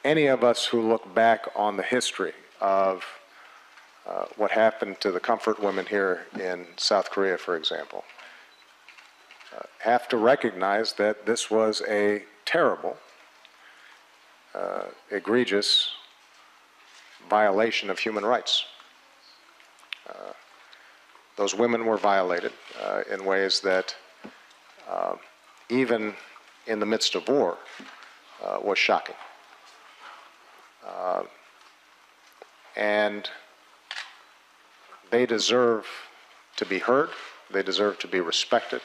any of us who look back on the history of what happened to the comfort women here in South Korea, for example, have to recognize that this was a terrible, egregious violation of human rights. Those women were violated in ways that even in the midst of war was shocking. And they deserve to be heard, they deserve to be respected,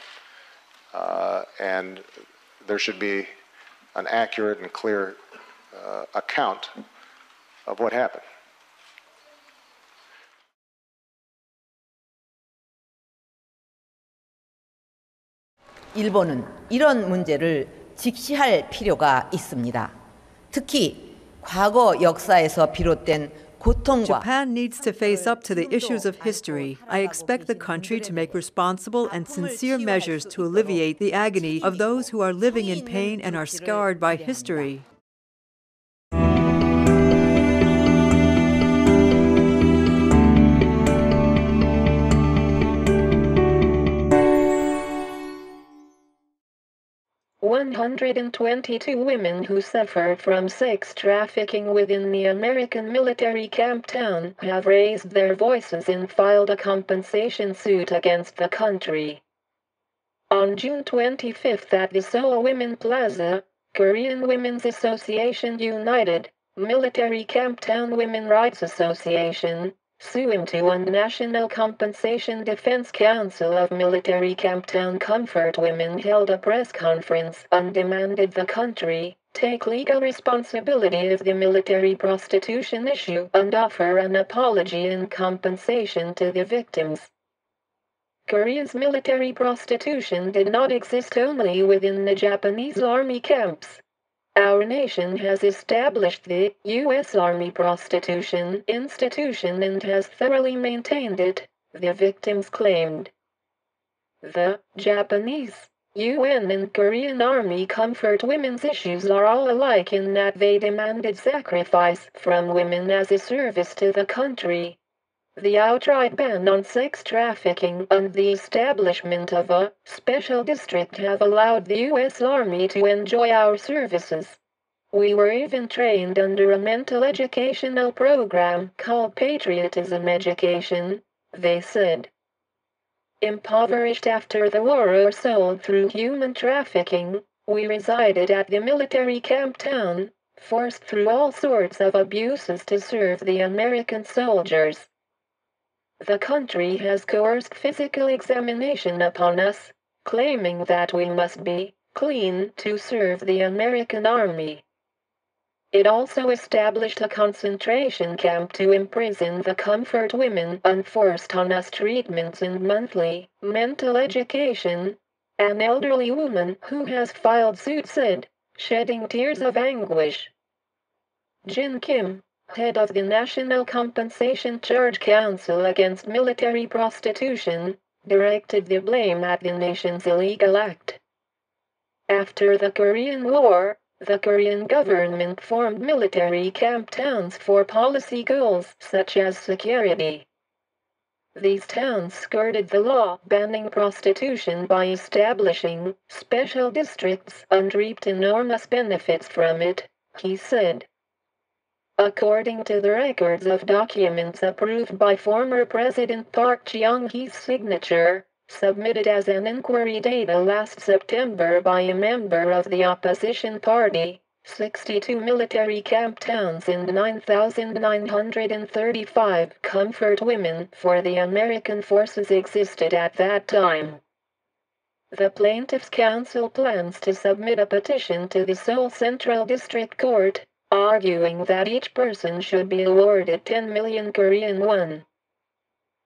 and there should be an accurate and clear account of what happened. 일본은 이런 문제를 직시할 필요가 있습니다. 특히 과거 역사에서 비롯된 고통과 Japan needs to face up to the issues of history. I expect the country to make responsible and sincere measures to alleviate the agony of those who are living in pain and are scarred by history. "122 women who suffered from sex trafficking within the American military camp town have raised their voices and filed a compensation suit against the country." On June 25th at the Seoul Women Plaza, Korean Women's Association United, Military Camp Town Women Rights Association, Suim-to-One National Compensation Defense Council of Military Camp Town Comfort Women held a press conference and demanded the country take legal responsibility of the military prostitution issue and offer an apology and compensation to the victims. Korea's military prostitution did not exist only within the Japanese army camps. Our nation has established the U.S. Army Prostitution Institution and has thoroughly maintained it, the victims claimed. The Japanese, UN and Korean Army comfort women's issues are all alike in that they demanded sacrifice from women as a service to the country. The outright ban on sex trafficking and the establishment of a special district have allowed the U.S. Army to enjoy our services. We were even trained under a mental educational program called Patriotism Education, they said. Impoverished after the war or sold through human trafficking, we resided at the military camp town, forced through all sorts of abuses to serve the American soldiers. The country has coerced physical examination upon us, claiming that we must be clean to serve the American Army. It also established a concentration camp to imprison the comfort women and forced on us treatments and monthly mental education. An elderly woman who has filed suit said, shedding tears of anguish. Jin Kim, head of the National Compensation Charge Council against military prostitution, directed the blame at the nation's illegal act. After the Korean War, the Korean government formed military camp towns for policy goals such as security. These towns skirted the law banning prostitution by establishing special districts and reaped enormous benefits from it, he said. According to the records of documents approved by former President Park Chung-hee's signature, submitted as an inquiry data last September by a member of the opposition party, 62 military camp towns and 9,935 comfort women for the American forces existed at that time. The Plaintiffs' Council plans to submit a petition to the Seoul Central District Court, arguing that each person should be awarded 10 million Korean won.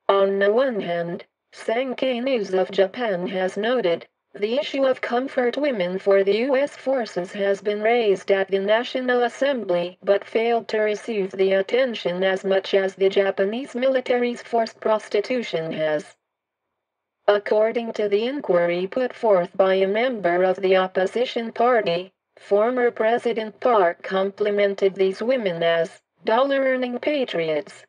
On the one hand, Sankei News of Japan has noted, the issue of comfort women for the U.S. forces has been raised at the National Assembly but failed to receive the attention as much as the Japanese military's forced prostitution has. According to the inquiry put forth by a member of the opposition party, Former President Park complimented these women as dollar-earning patriots.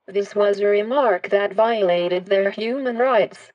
This was a remark that violated their human rights.